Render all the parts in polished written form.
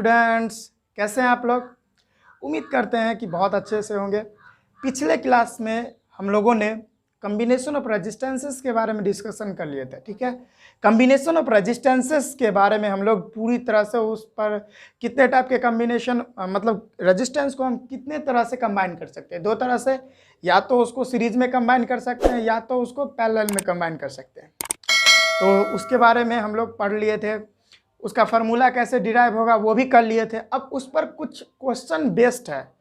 Students, कैसे हैं आप लोग। उम्मीद करते हैं कि बहुत अच्छे से होंगे। पिछले क्लास में हम लोगों ने कम्बिनेशन ऑफ रेजिस्टेंसेस के बारे में डिस्कशन कर लिए थे। ठीक है, कम्बिनेशन ऑफ रेजिस्टेंसेस के बारे में हम लोग पूरी तरह से उस पर कितने टाइप के कम्बिनेशन मतलब रेजिस्टेंस को हम कितने तरह से कंबाइन कर सकते हैं। दो तरह से, या तो उसको सीरीज में कंबाइन कर सकते हैं या तो उसको पैरेलल में कंबाइन कर सकते हैं। तो उसके बारे में हम लोग पढ़ लिए थे। उसका फार्मूला कैसे डिराइव होगा वो भी कर लिए थे। अब उस पर कुछ क्वेश्चन बेस्ड है,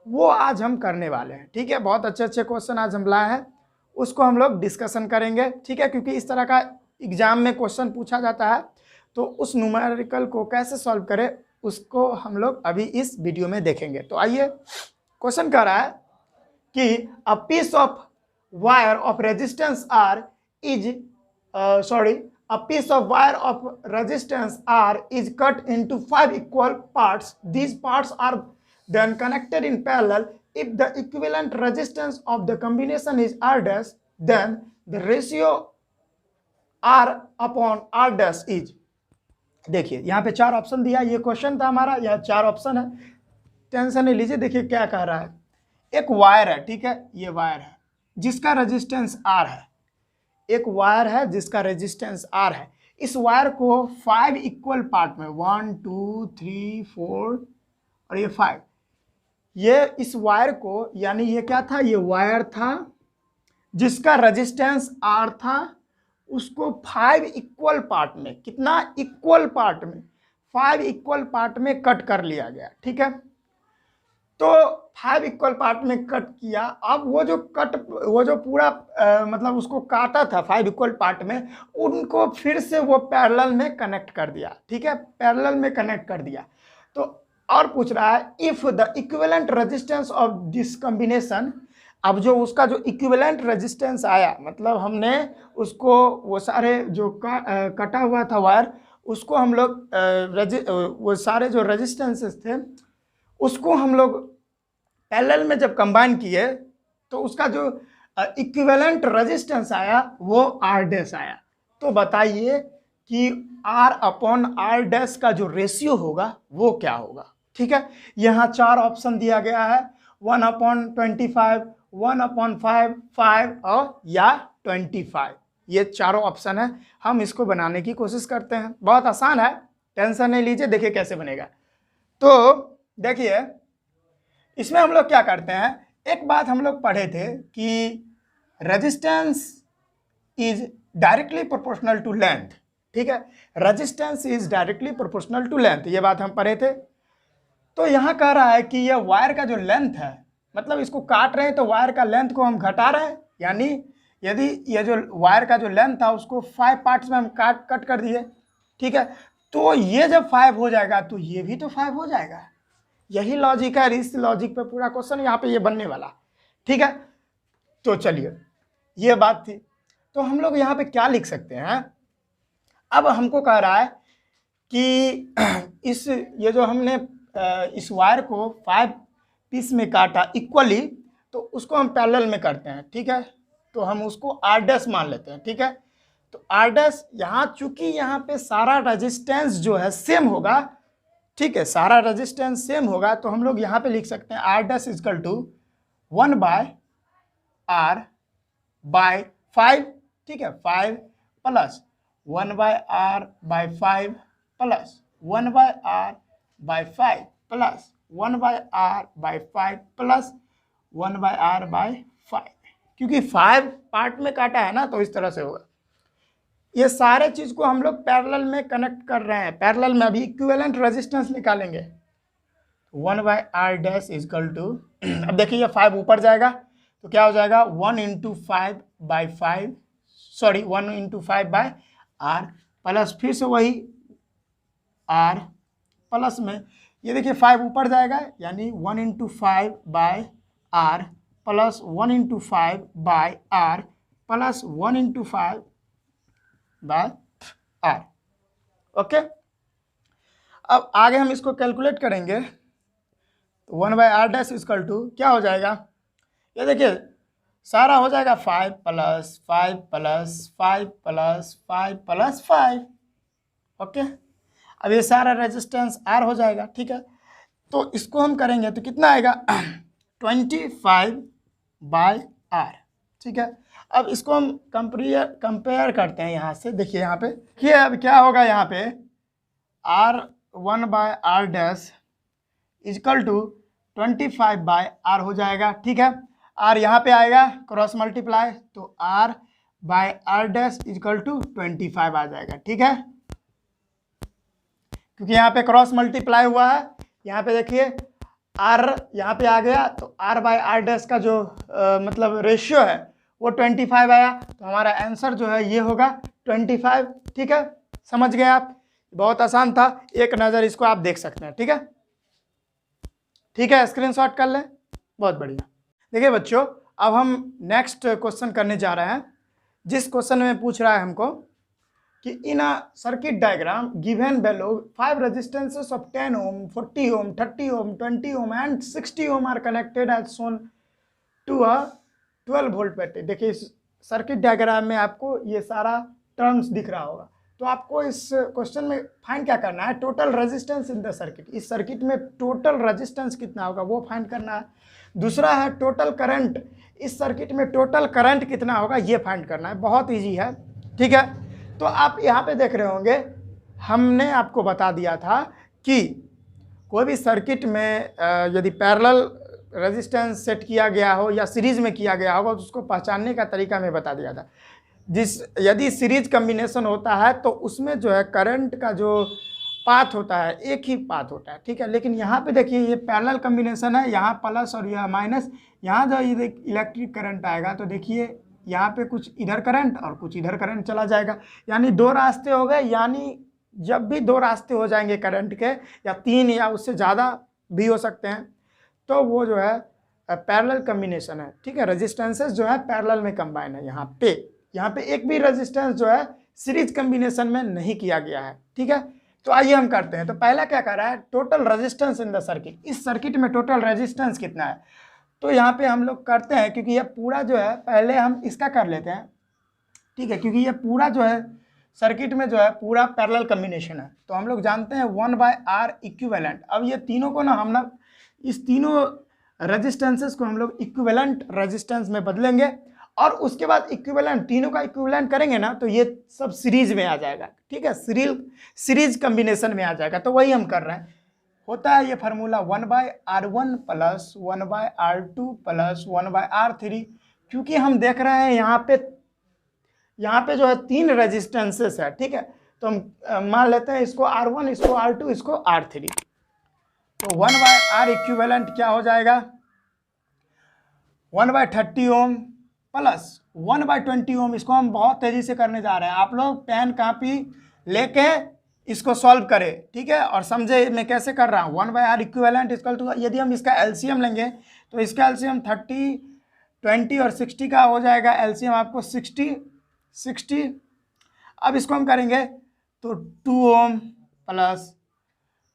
वो आज हम करने वाले हैं। ठीक है, बहुत अच्छे अच्छे क्वेश्चन आज हम लाए हैं, उसको हम लोग डिस्कशन करेंगे। ठीक है, क्योंकि इस तरह का एग्जाम में क्वेश्चन पूछा जाता है, तो उस न्यूमेरिकल को कैसे सॉल्व करें उसको हम लोग अभी इस वीडियो में देखेंगे। तो आइए, क्वेश्चन कह रहा है कि a piece of wire of resistance R is a piece of wire of resistance R is cut into 5 equal parts. These parts are then connected in parallel. If the equivalent resistance of the combination is R dash, then the ratio R upon R dash is। देखिए यहाँ पे चार option दिया, ये question था हमारा, यह चार ऑप्शन है, टेंशन नहीं लीजिए। देखिए क्या कह रहा है, एक वायर है, ठीक है, ये वायर है जिसका रेजिस्टेंस R है। एक वायर है जिसका रेजिस्टेंस R है। इस वायर को 5 इक्वल पार्ट में 1 2 3 4 और ये 5, ये इस वायर को, यानी ये क्या था, ये वायर था जिसका रेजिस्टेंस R था, उसको 5 इक्वल पार्ट में, कितना इक्वल पार्ट में, 5 इक्वल पार्ट में कट कर लिया गया। ठीक है, तो 5 इक्वल पार्ट में कट किया। अब वो जो पूरा मतलब उसको काटा था 5 इक्वल पार्ट में, उनको फिर से वो पैरेलल में कनेक्ट कर दिया। ठीक है, पैरेलल में कनेक्ट कर दिया। तो और पूछ रहा है if the equivalent resistance of this combination. अब जो उसका जो इक्विवेलेंट रेजिस्टेंस आया, मतलब हमने उसको वो सारे जो कटा हुआ था वायर, उसको हम लोग वो सारे जो रेजिस्टेंसेस थे उसको हम लोग पैरेलल में जब कंबाइन किए तो उसका जो इक्विवेलेंट रेजिस्टेंस आया वो R डैश आया। तो बताइए कि R अपॉन R डैश का जो रेशियो होगा वो क्या होगा। ठीक है, यहाँ चार ऑप्शन दिया गया है, 1/25, 1/5, 5 और या 25। ये चारों ऑप्शन है। हम इसको बनाने की कोशिश करते हैं, बहुत आसान है, टेंशन नहीं लीजिए। देखिए कैसे बनेगा। तो देखिए इसमें हम लोग क्या करते हैं, एक बात हम लोग पढ़े थे कि resistance is directly proportional to length. ठीक है, resistance is directly proportional to length, ये बात हम पढ़े थे। तो यहाँ कह रहा है कि यह वायर का जो लेंथ है, मतलब इसको काट रहे हैं तो वायर का लेंथ को हम घटा रहे हैं, यानी यदि ये जो वायर का जो लेंथ था उसको 5 पार्ट्स में हम कट कर दिए। ठीक है, तो ये जब 5 हो जाएगा तो ये भी तो 5 हो जाएगा। यही लॉजिक है, इस लॉजिक पे पूरा क्वेश्चन यहाँ पे ये बनने वाला। ठीक है, तो चलिए ये बात थी। तो हम लोग यहाँ पे क्या लिख सकते हैं, अब हमको कह रहा है कि ये जो हमने इस वायर को 5 पीस में काटा इक्वली, तो उसको हम पैरेलल में करते हैं। ठीक है, तो हम उसको R डैश मान लेते हैं। ठीक है, तो R डैश यहाँ, चूंकि यहाँ पे सारा रेजिस्टेंस जो है सेम होगा, ठीक है, सारा रेजिस्टेंस सेम होगा, तो हम लोग यहाँ पे लिख सकते हैं R dash is equal to 1/R/5। ठीक है, 5 plus 1/R/5 plus 1/R/5 plus 1/R/5 plus 1/R/5, क्योंकि 5 पार्ट में काटा है ना, तो इस तरह से होगा। ये सारे चीज को हम लोग पैरेलल में कनेक्ट कर रहे हैं। पैरेलल में अभी इक्विवेलेंट रेजिस्टेंस निकालेंगे, 1/R डैश इजकल टू, अब देखिए ये 5 ऊपर जाएगा तो क्या हो जाएगा, 1 × 5/5, सॉरी 1 × 5/R प्लस फिर से वही R प्लस में, ये देखिए 5 ऊपर जाएगा, यानी 1 × 5/R plus 1 × 5/R plus 1 × 5/R। Okay, अब आगे हम इसको कैलकुलेट करेंगे, 1/R डैश इजकल टू क्या हो जाएगा, ये देखिए सारा हो जाएगा 5 plus 5 plus 5 plus 5 plus 5। Okay, अब ये सारा रेजिस्टेंस R हो जाएगा, ठीक है। तो इसको हम करेंगे तो कितना आएगा 25/R, ठीक है। अब इसको हम कंपेयर करते हैं यहाँ से। देखिए यहाँ पे, देखिए अब क्या होगा यहाँ पे, R1/R dash is equal to 25/R हो जाएगा, ठीक है। R यहाँ पे आएगा क्रॉस मल्टीप्लाई, तो R/R डैश इजकल टू 25 आ जाएगा, ठीक है। क्योंकि यहाँ पे क्रॉस मल्टीप्लाई हुआ है, यहाँ पे देखिए R यहाँ पे आ गया, तो R/R डैश का जो मतलब रेशियो है वो 25 आया, तो हमारा आंसर जो है ये होगा 25, ठीक है। समझ गए आप, बहुत आसान था, एक नज़र इसको आप देख सकते हैं, ठीक है। ठीक है, स्क्रीनशॉट कर लें, बहुत बढ़िया। देखिए बच्चों, अब हम नेक्स्ट क्वेश्चन करने जा रहे हैं, जिस क्वेश्चन में पूछ रहा है हमको कि in a circuit diagram given below 5 resistances of 10 ohm, 40 ohm, 30 ohm, 20 ohm and 60 ohm are connected as shown to a 12 volt battery. देखिए इस सर्किट डायग्राम में आपको ये सारा टर्म्स दिख रहा होगा, तो आपको इस क्वेश्चन में फाइंड क्या करना है, total resistance in the circuit. इस सर्किट में टोटल रेजिस्टेंस कितना होगा वो फाइंड करना है। दूसरा है टोटल करंट, इस सर्किट में टोटल करंट कितना होगा ये फाइंड करना है। बहुत इजी है, ठीक है। तो आप यहाँ पे देख रहे होंगे, हमने आपको बता दिया था कि कोई भी सर्किट में यदि पैरेलल रेजिस्टेंस सेट किया गया हो या सीरीज में किया गया होगा तो उसको पहचानने का तरीका मैं बता दिया था। यदि सीरीज कम्बिनेशन होता है तो उसमें जो है करंट का जो पाथ होता है एक ही पाथ होता है, ठीक है। लेकिन यहाँ पे देखिए ये पैरेलल कम्बिनेशन है, यहाँ प्लस और यह माइनस, यहाँ जो इलेक्ट्रिक करंट आएगा तो देखिए यहाँ पे कुछ इधर करंट और कुछ इधर करंट चला जाएगा, यानी 2 रास्ते हो गए। यानी जब भी 2 रास्ते हो जाएंगे करंट के, या 3 या उससे ज़्यादा भी हो सकते हैं, तो वो जो है पैरेलल कम्बिनेशन है, ठीक है। रेजिस्टेंसेस जो है पैरेलल में कंबाइन है। यहाँ पे एक भी रेजिस्टेंस जो है सीरीज कम्बिनेशन में नहीं किया गया है, ठीक है। तो आइए हम करते हैं। तो पहला क्या कर रहा है, total resistance in the circuit. इस सर्किट में टोटल रेजिस्टेंस कितना है, तो यहाँ पे हम लोग करते हैं, क्योंकि ये पूरा जो है पहले हम इसका कर लेते हैं, ठीक है। क्योंकि ये पूरा जो है सर्किट में जो है पूरा पैरेलल कम्बिनेशन है, तो हम लोग जानते हैं 1/R इक्विवेलेंट। अब ये तीनों को ना हम लोग इस तीनों रेजिस्टेंसेस को हम लोग इक्विवेलेंट रेजिस्टेंस में बदलेंगे, और उसके बाद इक्विवेलेंट तीनों का इक्विवेलेंट करेंगे ना तो ये सब सीरीज में आ जाएगा, ठीक है। सीरीज कम्बिनेशन में आ जाएगा, तो वही हम कर रहे हैं। होता है ये formula 1/R1 plus 1/R2 plus 1/R3, क्योंकि हम देख रहे हैं यहाँ पे जो है 3 रेजिस्टेंसेस है, ठीक है। तो हम मान लेते हैं इसको R1, इसको R2, इसको R3। तो 1/R इक्विवेलेंट क्या हो जाएगा, 1/30 ओम प्लस 1/20 ओम। इसको हम बहुत तेजी से करने जा रहे हैं, आप लोग पेन कापी लेके इसको सॉल्व करें, ठीक है, और समझे मैं कैसे कर रहा हूँ। 1/R इक्विवेलेंट इक्वल टू, यदि हम इसका एलसीएम लेंगे तो इसका एलसीएम 30, 20 और 60 का हो जाएगा। एलसीएम आपको 60। अब इसको हम करेंगे तो 2 ओम प्लस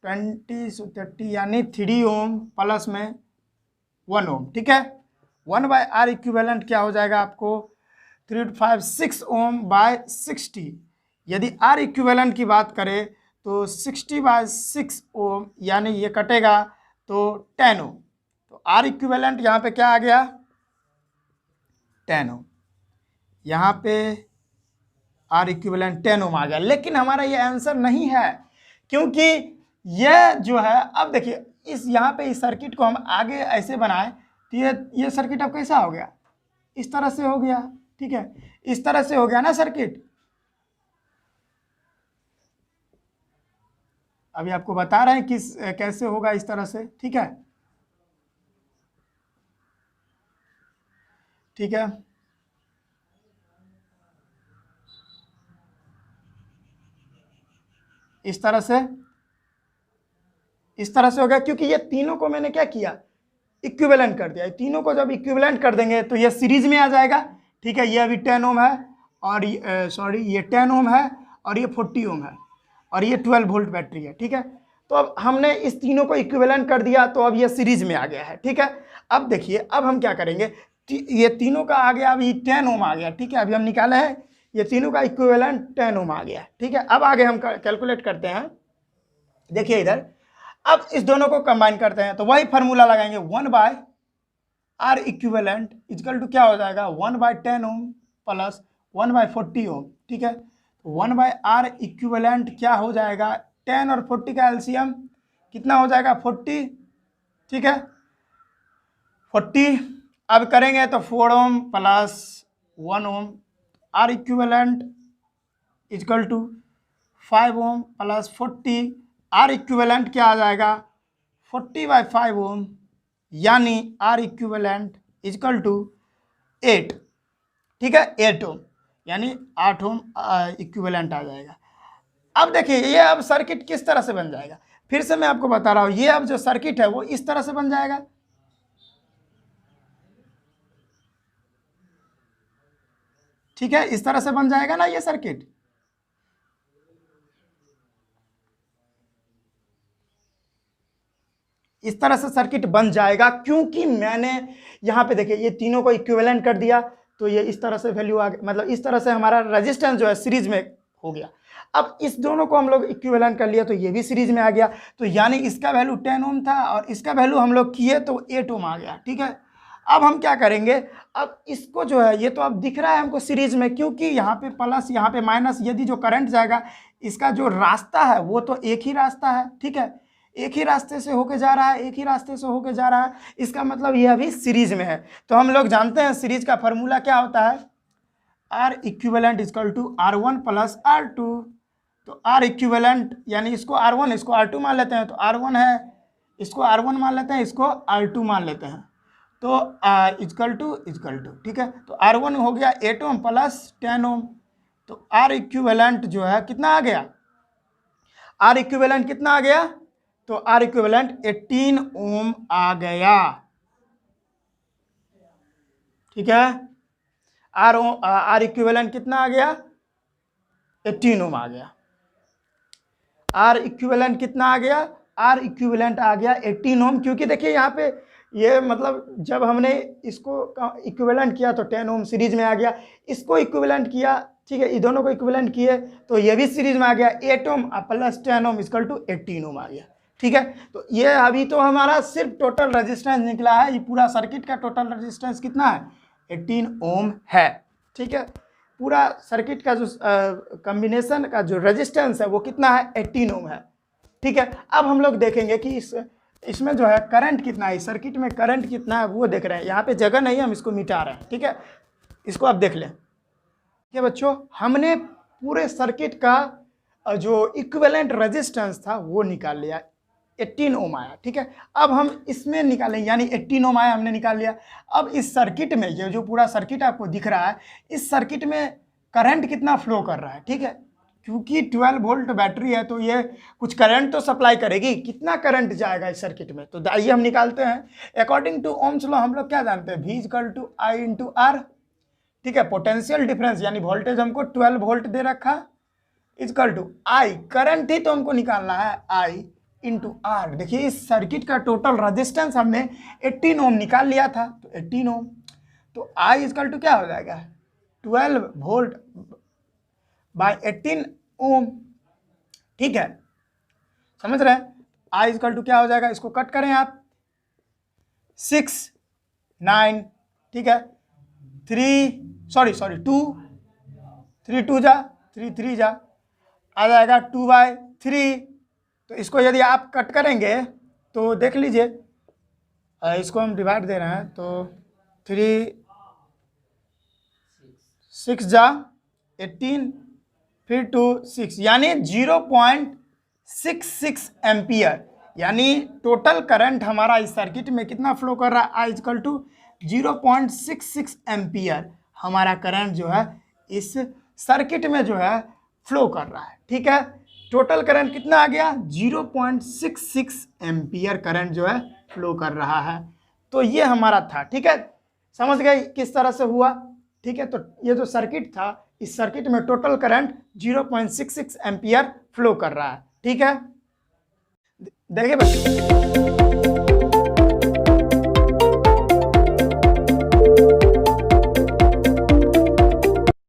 20 30 यानी 3 ओम प्लस में 1 ओम, ठीक है। 1/R इक्विवेलेंट क्या हो जाएगा आपको 356 ओम बाय 60। यदि R इक्विवेलेंट की बात करें तो 60/6 ओम, यानी ये कटेगा तो 10 ओम। तो R इक्विवेलेंट यहाँ पे क्या आ गया 10 ओम, यहाँ पे R इक्विवेलेंट 10 ओम आ गया। लेकिन हमारा ये आंसर नहीं है, क्योंकि ये जो है, अब देखिए इस यहाँ पे इस सर्किट को हम आगे ऐसे बनाए तो ये सर्किट अब कैसा हो गया, इस तरह से हो गया, ठीक है। इस तरह से हो गया ना सर्किट। अभी आपको बता रहे हैं किस कैसे होगा इस तरह से, ठीक है, ठीक है। इस तरह से हो गया, क्योंकि ये तीनों को मैंने क्या किया इक्विवेलेंट कर दिया। तीनों को जब इक्विवेलेंट कर देंगे तो ये सीरीज में आ जाएगा, ठीक है। ये अभी 10 ओम है और ये 10 ओम है और ये 40 ओम है और ये 12 वोल्ट बैटरी है, ठीक है। तो अब हमने इस तीनों को इक्विवेलेंट कर दिया, तो अब ये सीरीज में आ गया है, ठीक है। अब देखिए, अब हम क्या करेंगे, ये तीनों का आ गया अभी 10 ओम आ गया, ठीक है। अभी हम निकाले हैं ये तीनों का इक्विवेलेंट 10 ओम आ गया, ठीक है। अब आगे हम कैलकुलेट करते हैं देखिए इधर, अब इस दोनों को कंबाइन करते हैं तो वही फार्मूला लगाएंगे, 1/R इक्विवेलेंट इक्वल टू क्या हो जाएगा, 1/10 ओम प्लस 1/40 ओम। ठीक है, 1/R इक्विवेलेंट क्या हो जाएगा, 10 और 40 का एलसीएम कितना हो जाएगा, 40। ठीक है, 40 अब करेंगे तो 4 ohm plus 1 ohm, R equivalent equal to 5 ohm plus 40, R equivalent क्या आ जाएगा, 40/5 ओम, यानी R इक्विवेलेंट इक्वल टू 8। ठीक है, 8 ओम, यानी 8 ओम इक्विवेलेंट आ जाएगा। अब देखिए ये अब सर्किट किस तरह से बन जाएगा, फिर से मैं आपको बता रहा हूँ, ये अब जो सर्किट है वो इस तरह से बन जाएगा। ठीक है, इस तरह से बन जाएगा ना ये सर्किट। इस तरह से सर्किट बन जाएगा, क्योंकि मैंने यहाँ पे देखिए ये तीनों को इक्विवेलेंट कर दिया, तो ये इस तरह से वैल्यू आ गया, मतलब इस तरह से हमारा रेजिस्टेंस जो है सीरीज में हो गया। अब इस दोनों को हम लोग इक्विवेलेंट कर लिया तो ये भी सीरीज में आ गया, तो यानी इसका वैल्यू 10 ओम था और इसका वैल्यू हम लोग किए तो 8 ओम आ गया। ठीक है, अब हम क्या करेंगे, अब इसको जो है ये तो अब दिख रहा है हमको सीरीज में, क्योंकि यहाँ पे प्लस यहाँ पे माइनस, यदि जो करंट जाएगा इसका जो रास्ता है वो तो एक ही रास्ता है। ठीक है, एक ही रास्ते से होके जा रहा है, एक ही रास्ते से होके जा रहा है, इसका मतलब ये अभी सीरीज में है। तो हम लोग जानते हैं सीरीज का फॉर्मूला क्या होता है, R equivalent equal to R1 plus R2। तो R इक्विवेलेंट यानी इसको R1 इसको R2 मान लेते हैं, तो R1 है, इसको R1 मान लेते हैं, इसको R2 मान लेते हैं, तो इक्वल टू। ठीक है, तो R1 हो गया 8 ओम प्लस 10 ओम, तो R इक्विवेलेंट जो है कितना आ गया, R इक्विवेलेंट कितना आ गया, तो R इक्विवेलेंट 18 ओम आ गया। ठीक है, R इक्विवेलेंट कितना आ गया, 18 ओम आ गया। R इक्विवेलेंट कितना आ गया, R इक्विवेलेंट आ गया 18 ओम, क्योंकि देखिए यहाँ पे ये मतलब जब हमने इसको इक्विवेलेंट किया तो 10 ओम सीरीज में आ गया, इसको इक्विवेलेंट किया, ठीक है, ये दोनों को इक्विवेलेंट किए तो ये भी सीरीज में आ गया, 8 ohm plus 10 ohm equal to 18 ohm आ गया। ठीक है, तो ये अभी तो हमारा सिर्फ टोटल रेजिस्टेंस निकला है, ये पूरा सर्किट का टोटल रेजिस्टेंस कितना है, 18 ओम है। ठीक है, पूरा सर्किट का जो कॉम्बिनेशन का जो रेजिस्टेंस है वो कितना है, 18 ओम है। ठीक है, अब हम लोग देखेंगे कि इसमें जो है करंट कितना है, इस सर्किट में करंट कितना है वो देख रहे हैं, यहाँ पे जगह नहीं है, हम इसको मिटा रहे हैं। ठीक है, इसको आप देख लें। ठीक है बच्चों, हमने पूरे सर्किट का जो इक्विवेलेंट रेजिस्टेंस था वो निकाल लिया, 18 ओम आया। ठीक है, अब हम इसमें निकालें, यानी 18 ओम आया हमने निकाल लिया। अब इस सर्किट में ये जो पूरा सर्किट आपको दिख रहा है, इस सर्किट में करंट कितना फ्लो कर रहा है। ठीक है, क्योंकि 12 वोल्ट बैटरी है तो ये कुछ करंट तो सप्लाई करेगी, कितना करंट जाएगा इस सर्किट में, तो आइए हम निकालते हैं। अकॉर्डिंग टू ओम्स लॉ हम लोग क्या जानते हैं, V equal to I into R। ठीक है, पोटेंशियल डिफरेंस यानी वोल्टेज हमको 12 वोल्ट दे रखा, इक्वल टू I, करंट ही तो हमको निकालना है, I इंटू R। देखिए इस सर्किट का टोटल रेजिस्टेंस हमने 18 ओम निकाल लिया था, तो 18 ओम, तो I इक्वल टू क्या हो जाएगा, 12 वोल्ट बाय 18 ओम। ठीक है, समझ रहे हैं, I इक्वल टू क्या हो जाएगा, इसको कट करें आप, 6 9, ठीक है, 2 3 2 जा 3 3 जा, आ जाएगा 2/3। तो इसको यदि आप कट करेंगे तो देख लीजिए, इसको हम डिवाइड दे रहे हैं, तो 3 6 जा 18, फिर 2 6, यानी 0.66 एम्पियर, यानी टोटल करंट हमारा इस सर्किट में कितना फ्लो कर रहा है, I इक्वल टू 0.66 एम्पियर हमारा करंट जो है इस सर्किट में जो है फ्लो कर रहा है। ठीक है, टोटल करंट कितना आ गया, 0.66 एम्पियर करंट जो है फ्लो कर रहा है। तो ये हमारा था। ठीक है, समझ गए किस तरह से हुआ। ठीक है, तो ये जो सर्किट था, इस सर्किट में टोटल करंट 0.66 एम्पियर फ्लो कर रहा है। ठीक है, देखिए बच्चों,